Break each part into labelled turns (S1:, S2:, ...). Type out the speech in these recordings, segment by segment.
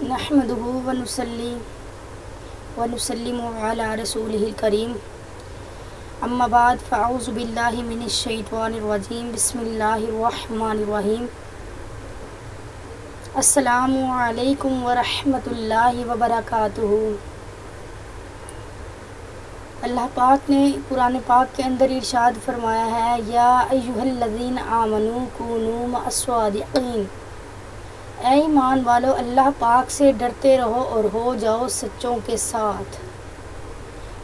S1: نحمده ونصلي ونسلم على رسوله الكريم اما بعد فاعوذ باللہ من الشیطان الرجیم بسم اللہ الرحمن الرحیم السلام علیکم ورحمۃ اللہ وبرکاتہ۔ اللہ پاک نے قرآن پاک کے اندر ارشاد فرمایا ہے، یا ایھا الذین آمنوا کونوا مع الصادقین، اے ایمان والو اللہ پاک سے ڈرتے رہو اور ہو جاؤ سچوں کے ساتھ،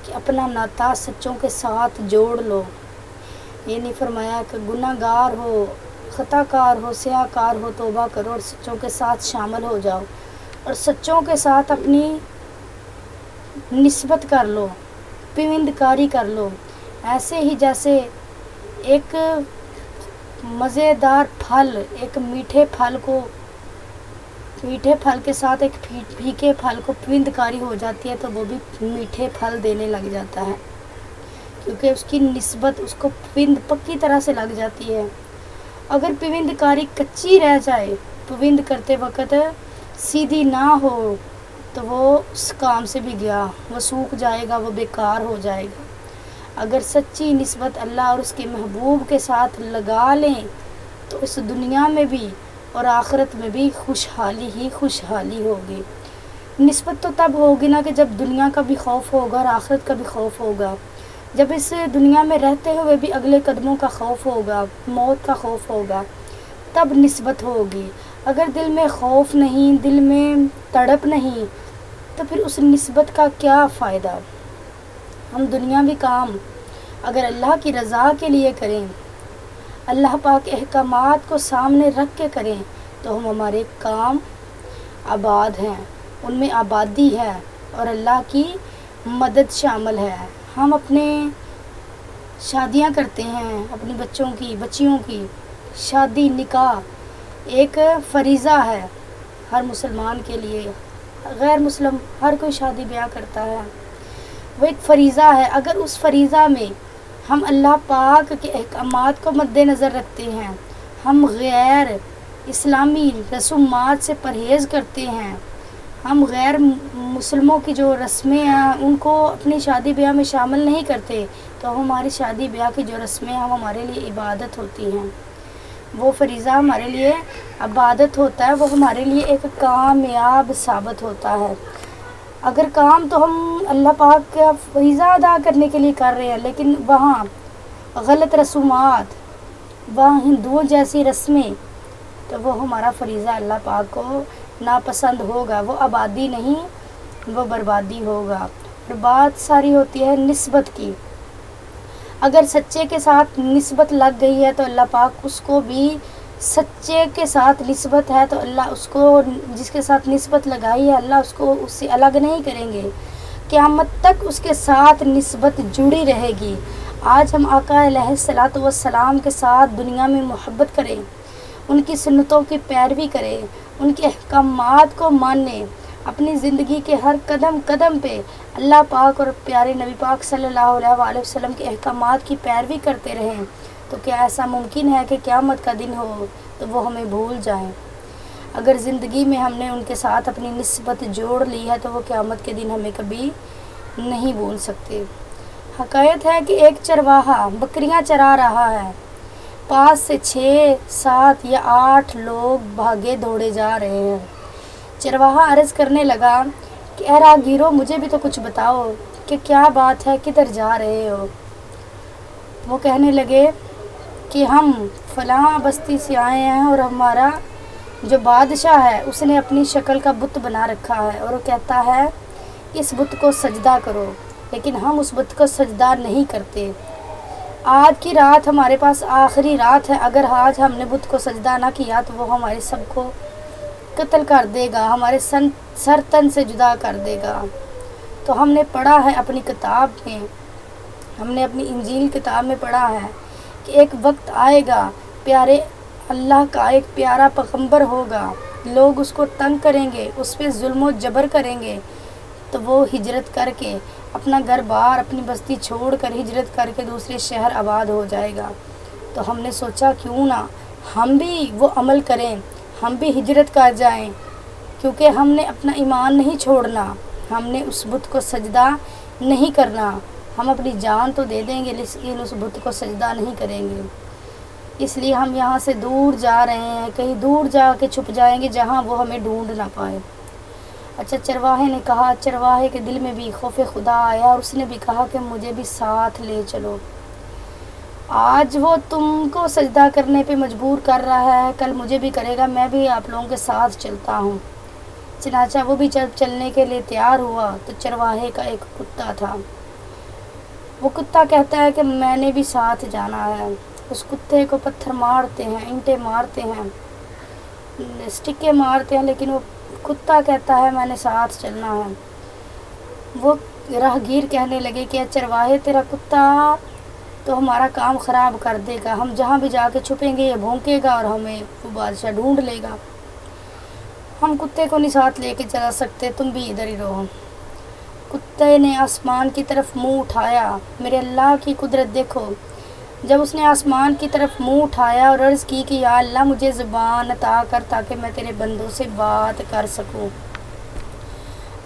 S1: کہ اپنا ناطہ سچوں کے ساتھ جوڑ لو۔ یہ نہیں فرمایا کہ گناہ گار ہو، خطا کار ہو، سیاہ کار ہو، توبہ کرو اور سچوں کے ساتھ شامل ہو جاؤ اور سچوں کے ساتھ اپنی نسبت کر لو، پیوند کاری کر لو، ایسے ہی جیسے ایک مزیدار پھل، ایک میٹھے پھل کے ساتھ ایک پھیکے پھل کو پیوند کاری ہو جاتی ہے تو وہ بھی میٹھے پھل دینے لگ جاتا ہے، کیونکہ اس کی نسبت اس کو پیوند پکی طرح سے لگ جاتی ہے۔ اگر پیوند کاری کچی رہ جائے، پیوند کرتے وقت سیدھی نہ ہو تو وہ اس کام سے بھی گیا، وہ سوکھ جائے گا، وہ بیکار ہو جائے گا۔ اگر سچی نسبت اللہ اور اس کے محبوب کے ساتھ لگا لیں تو اس دنیا میں بھی اور آخرت میں بھی خوشحالی ہی خوشحالی ہوگی۔ نسبت تو تب ہوگی نا کہ جب دنیا کا بھی خوف ہوگا اور آخرت کا بھی خوف ہوگا، جب اس دنیا میں رہتے ہوئے بھی اگلے قدموں کا خوف ہوگا، موت کا خوف ہوگا، تب نسبت ہوگی۔ اگر دل میں خوف نہیں، دل میں تڑپ نہیں، تو پھر اس نسبت کا کیا فائدہ؟ ہم دنیاوی کام اگر اللہ کی رضا کے لیے کریں، اللہ پاک احکامات کو سامنے رکھ کے کریں تو ہمارے کام آباد ہیں، ان میں آبادی ہے اور اللہ کی مدد شامل ہے۔ ہم اپنے شادیاں کرتے ہیں، اپنی بچیوں کی شادی نکاح ایک فریضہ ہے ہر مسلمان کے لیے، غیر مسلم ہر کوئی شادی بیاہ کرتا ہے، وہ ایک فریضہ ہے۔ اگر اس فریضہ میں ہم اللہ پاک کے احکامات کو مد نظر رکھتے ہیں، ہم غیر اسلامی رسومات سے پرہیز کرتے ہیں، ہم غیر مسلموں کی جو رسمیں ہیں ان کو اپنی شادی بیاہ میں شامل نہیں کرتے، تو ہماری شادی بیاہ کی جو رسمیں ہیں وہ ہمارے لیے عبادت ہوتی ہیں، وہ فریضہ ہمارے لیے عبادت ہوتا ہے، وہ ہمارے لیے ایک کامیاب ثابت ہوتا ہے۔ اگر کام تو ہم اللہ پاک کا فریضہ ادا کرنے کے لیے کر رہے ہیں، لیکن وہاں غلط رسومات، وہاں ہندوؤں جیسی رسمیں، تو وہ ہمارا فریضہ اللہ پاک کو ناپسند ہوگا، وہ آبادی نہیں، وہ بربادی ہوگا۔ اور بات ساری ہوتی ہے نسبت کی۔ اگر سچے کے ساتھ نسبت لگ گئی ہے تو اللہ پاک اس کو بھی، سچے کے ساتھ نسبت ہے تو اللہ اس کو، جس کے ساتھ نسبت لگائی ہے اللہ اس کو اس سے الگ نہیں کریں گے، قیامت تک اس کے ساتھ نسبت جڑی رہے گی۔ آج ہم آقا علیہ الصلوۃ والسلام کے ساتھ دنیا میں محبت کریں، ان کی سنتوں کی پیروی کریں، ان کے احکامات کو مانیں، اپنی زندگی کے ہر قدم پہ اللہ پاک اور پیارے نبی پاک صلی اللہ علیہ وآلہ وسلم کے احکامات کی پیروی کرتے رہیں، تو کیا ایسا ممکن ہے کہ قیامت کا دن ہو تو وہ ہمیں بھول جائیں؟ اگر زندگی میں ہم نے ان کے ساتھ اپنی نسبت جوڑ لی ہے تو وہ قیامت کے دن ہمیں کبھی نہیں بھول سکتے۔ حقیقت ہے کہ ایک چرواہا بکریاں چرا رہا ہے، پاس سے 6، 7 یا 8 لوگ بھاگے دوڑے جا رہے ہیں۔ چرواہا عرض کرنے لگا کہ اے راہگیرو، مجھے بھی تو کچھ بتاؤ کہ کیا بات ہے، کدھر جا رہے ہو؟ وہ کہنے لگے کہ ہم فلاں بستی سے آئے ہیں اور ہمارا جو بادشاہ ہے اس نے اپنی شکل کا بت بنا رکھا ہے اور وہ کہتا ہے اس بت کو سجدہ کرو، لیکن ہم اس بت کو سجدہ نہیں کرتے۔ آج کی رات ہمارے پاس آخری رات ہے، اگر آج ہم نے بت کو سجدہ نہ کیا تو وہ ہمارے سب کو قتل کر دے گا، ہمارے سر تن سے جدا کر دے گا۔ تو ہم نے پڑھا ہے اپنی کتاب میں، ہم نے اپنی انجیل کتاب میں پڑھا ہے کہ ایک وقت آئے گا، پیارے اللہ کا ایک پیارا پیغمبر ہوگا، لوگ اس کو تنگ کریں گے، اس پہ ظلم و جبر کریں گے، تو وہ ہجرت کر کے اپنا گھر بار، اپنی بستی چھوڑ کر ہجرت کر کے دوسرے شہر آباد ہو جائے گا۔ تو ہم نے سوچا کیوں نہ ہم بھی وہ عمل کریں، ہم بھی ہجرت کر جائیں کیونکہ ہم نے اپنا ایمان نہیں چھوڑنا، ہم نے اس بت کو سجدہ نہیں کرنا، ہم اپنی جان تو دے دیں گے لیکن اس بت کو سجدہ نہیں کریں گے، اس لیے ہم یہاں سے دور جا رہے ہیں، کہیں دور جا کے چھپ جائیں گے جہاں وہ ہمیں ڈھونڈ نہ پائے۔ اچھا، چرواہے نے کہا، چرواہے کے دل میں بھی خوف خدا آیا اور اس نے بھی کہا کہ مجھے بھی ساتھ لے چلو، آج وہ تم کو سجدہ کرنے پہ مجبور کر رہا ہے، کل مجھے بھی کرے گا، میں بھی آپ لوگوں کے ساتھ چلتا ہوں۔ چنانچہ وہ بھی چلنے کے لیے تیار ہوا تو چرواہے کا ایک کتا تھا، وہ کتا کہتا ہے کہ میں نے بھی ساتھ جانا ہے۔ اس کتے کو پتھر مارتے ہیں، اینٹیں مارتے ہیں، سٹکے مارتے ہیں، لیکن وہ کتا کہتا ہے میں نے ساتھ چلنا ہے۔ وہ راہگیر کہنے لگے کہ چرواہے تیرا کتا تو ہمارا کام خراب کر دے گا، ہم جہاں بھی جا کے چھپیں گے یہ بھونکے گا اور ہمیں وہ بادشاہ ڈھونڈ لے گا، ہم کتے کو نہیں ساتھ لے کے چلا سکتے، تم بھی ادھر ہی رہو۔ کتے نے آسمان کی طرف منہ اٹھایا، میرے اللہ کی قدرت دیکھو، جب اس نے آسمان کی طرف منہ اٹھایا اور عرض کی کہ یا اللہ مجھے زبان عطا کر تاکہ میں تیرے بندوں سے بات کر سکوں،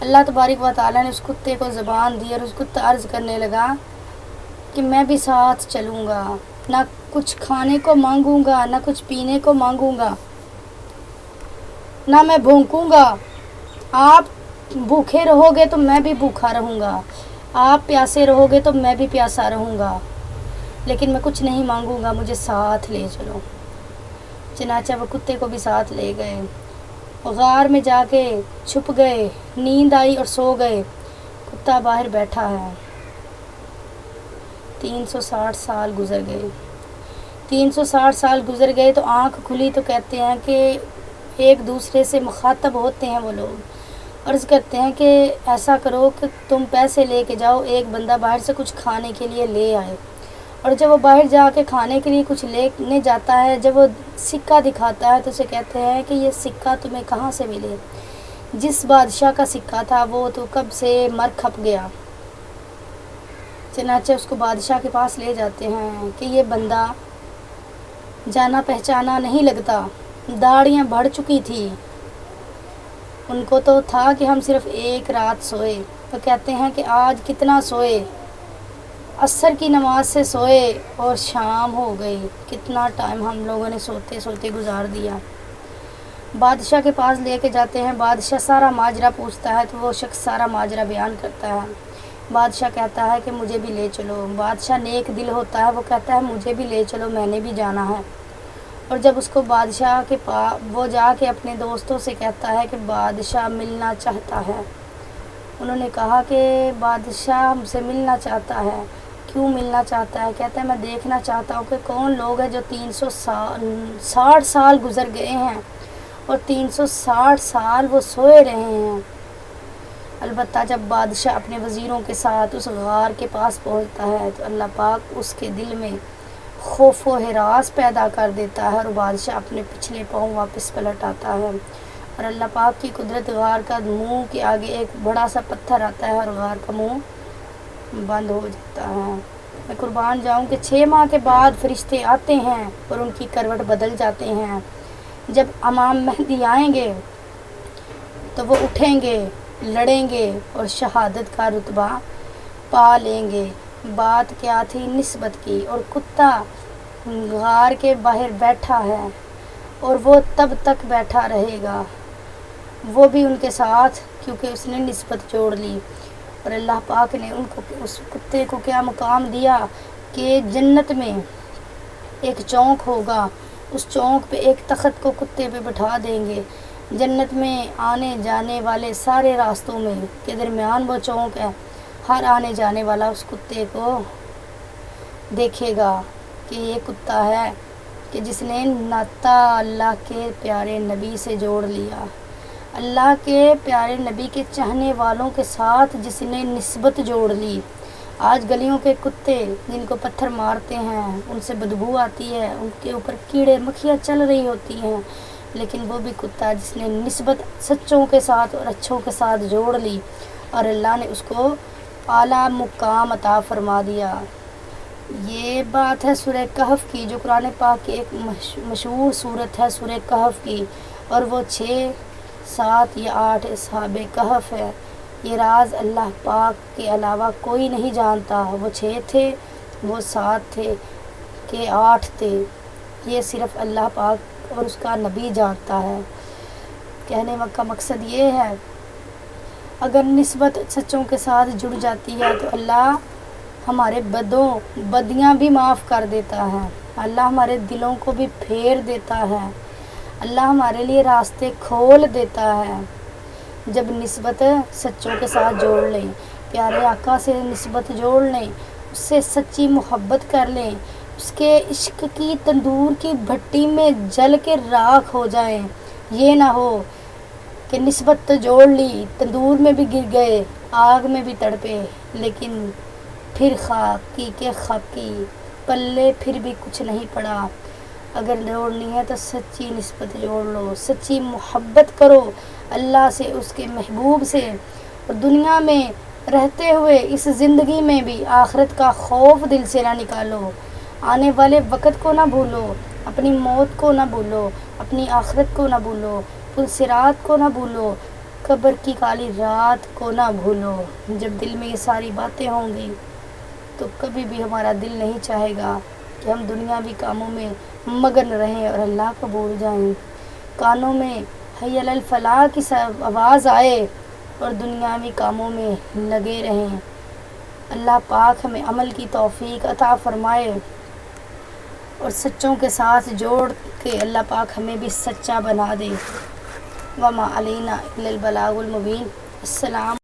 S1: اللہ تبارک و تعالیٰ نے اس کتے کو زبان دی اور اس کتا عرض کرنے لگا کہ میں بھی ساتھ چلوں گا، نہ کچھ کھانے کو مانگوں گا، نہ کچھ پینے کو مانگوں گا، نہ میں بھونکوں گا، آپ بھوکے رہو گے تو میں بھی بھوکا رہوں گا، آپ پیاسے رہو گے تو میں بھی پیاسا رہوں گا، لیکن میں کچھ نہیں مانگوں گا، مجھے ساتھ لے چلو۔ چنانچہ وہ کتے کو بھی ساتھ لے گئے، غار میں جا کے چھپ گئے، نیند آئی اور سو گئے، کتا باہر بیٹھا ہے۔ 360 سال گزر گئے، 360 سال گزر گئے تو آنکھ کھلی تو کہتے ہیں کہ ایک دوسرے سے مخاطب ہوتے ہیں، وہ لوگ عرض کرتے ہیں کہ ایسا کرو کہ تم پیسے لے کے جاؤ، ایک بندہ باہر سے کچھ کھانے کے لیے لے آئے، اور جب وہ باہر جا کے کھانے کے لیے کچھ لینے جاتا ہے، جب وہ سکہ دکھاتا ہے تو اسے کہتے ہیں کہ یہ سکہ تمہیں کہاں سے ملے، جس بادشاہ کا سکہ تھا وہ تو کب سے مر کھپ گیا۔ چنانچہ اس کو بادشاہ کے پاس لے جاتے ہیں کہ یہ بندہ جانا پہچانا نہیں لگتا، داڑیاں بڑھ چکی تھی، ان کو تو تھا کہ ہم صرف ایک رات سوئے، تو کہتے ہیں کہ آج کتنا سوئے، عصر کی نماز سے سوئے اور شام ہو گئی، کتنا ٹائم ہم لوگوں نے سوتے سوتے گزار دیا۔ بادشاہ کے پاس لے کے جاتے ہیں، بادشاہ سارا ماجرا پوچھتا ہے تو وہ شخص سارا ماجرا بیان کرتا ہے، بادشاہ کہتا ہے کہ مجھے بھی لے چلو، بادشاہ نیک دل ہوتا ہے، وہ کہتا ہے مجھے بھی لے چلو، میں نے بھی جانا ہے۔ اور جب اس کو بادشاہ کے پاس وہ جا کے اپنے دوستوں سے کہتا ہے کہ بادشاہ ملنا چاہتا ہے، انہوں نے کہا کہ بادشاہ ہم سے ملنا چاہتا ہے، کیوں ملنا چاہتا ہے؟ کہتا ہے میں دیکھنا چاہتا ہوں کہ کون لوگ ہیں جو 360 سال گزر گئے ہیں اور 360 سال وہ سوئے رہے ہیں۔ البتہ جب بادشاہ اپنے وزیروں کے ساتھ اس غار کے پاس پہنچتا ہے تو اللہ پاک اس کے دل میں خوف و ہراس پیدا کر دیتا ہے اور بادشاہ اپنے پچھلے پاؤں واپس پلٹ آتا ہے، اور اللہ پاک کی قدرت، غار کا منہ کے آگے ایک بڑا سا پتھر آتا ہے اور غار کا منہ بند ہو جاتا ہے۔ میں قربان جاؤں کہ 6 ماہ کے بعد فرشتے آتے ہیں اور ان کی کروٹ بدل جاتے ہیں، جب امام مہدی آئیں گے تو وہ اٹھیں گے، لڑیں گے اور شہادت کا رتبہ پا لیں گے۔ بات کیا تھی؟ نسبت کی، اور کتا غار کے باہر بیٹھا ہے اور وہ تب تک بیٹھا رہے گا، وہ بھی ان کے ساتھ، کیونکہ اس نے نسبت جوڑ لی۔ اور اللہ پاک نے ان کو، اس کتے کو کیا مقام دیا کہ جنت میں ایک چوک ہوگا، اس چوک پہ ایک تخت کو کتے پہ بٹھا دیں گے، جنت میں آنے جانے والے سارے راستوں میں کے درمیان وہ چوک ہے، ہر آنے جانے والا اس کتے کو دیکھے گا کہ یہ کتا ہے کہ جس نے ناطہ اللہ کے پیارے نبی سے جوڑ لیا، اللہ کے پیارے نبی کے چاہنے والوں کے ساتھ جس نے نسبت جوڑ لی۔ آج گلیوں کے کتے جن کو پتھر مارتے ہیں، ان سے بدبو آتی ہے، ان کے اوپر کیڑے مکھیاں چل رہی ہوتی ہیں، لیکن وہ بھی کتا جس نے نسبت سچوں کے ساتھ اور اچھوں کے ساتھ جوڑ لی اور اللہ نے اس کو اعلیٰ مقام عطا فرما دیا۔ یہ بات ہے سورہ کہف کی، جو قرآن پاک کی ایک مشہور صورت ہے سورہ کہف کی، اور وہ 6 7 یا 8 اصحاب کہف ہے۔ یہ راز اللہ پاک کے علاوہ کوئی نہیں جانتا۔ وہ 6 تھے، وہ 7 تھے کہ 8 تھے، یہ صرف اللہ پاک اور اس کا نبی جانتا ہے۔ کہنے کا مقصد یہ ہے، اگر نسبت سچوں کے ساتھ جڑ جاتی ہے تو اللہ ہمارے بدیاں بھی معاف کر دیتا ہے، اللہ ہمارے دلوں کو بھی پھیر دیتا ہے، اللہ ہمارے لیے راستے کھول دیتا ہے۔ جب نسبت سچوں کے ساتھ جوڑ لیں، پیارے آقا سے نسبت جوڑ لیں، اس سے سچی محبت کر لیں، اس کے عشق کی تندور کی بھٹی میں جل کے راکھ ہو جائیں، یہ نہ ہو کہ نسبت تو جوڑ لی، تندور میں بھی گر گئے، آگ میں بھی تڑپے، لیکن پھر خاکی کے خاکی، پلے پھر بھی کچھ نہیں پڑا۔ اگر جوڑنی ہے تو سچی نسبت جوڑ لو، سچی محبت کرو اللہ سے، اس کے محبوب سے، اور دنیا میں رہتے ہوئے اس زندگی میں بھی آخرت کا خوف دل سے نہ نکالو، آنے والے وقت کو نہ بھولو، اپنی موت کو نہ بھولو، اپنی آخرت کو نہ بھولو، پل صراط کو نہ بھولو، قبر کی کالی رات کو نہ بھولو۔ جب دل میں یہ ساری باتیں ہوں گی تو کبھی بھی ہمارا دل نہیں چاہے گا کہ ہم دنیاوی کاموں میں مگن رہیں اور اللہ کو بھول جائیں۔ کانوں میں حی علی الفلاح کی آواز آئے اور دنیاوی کاموں میں لگے رہیں۔ اللہ پاک ہمیں عمل کی توفیق عطا فرمائے اور سچوں کے ساتھ جوڑ کے اللہ پاک ہمیں بھی سچا بنا دے۔ وما علینا الا البلاغ المبین۔ السلام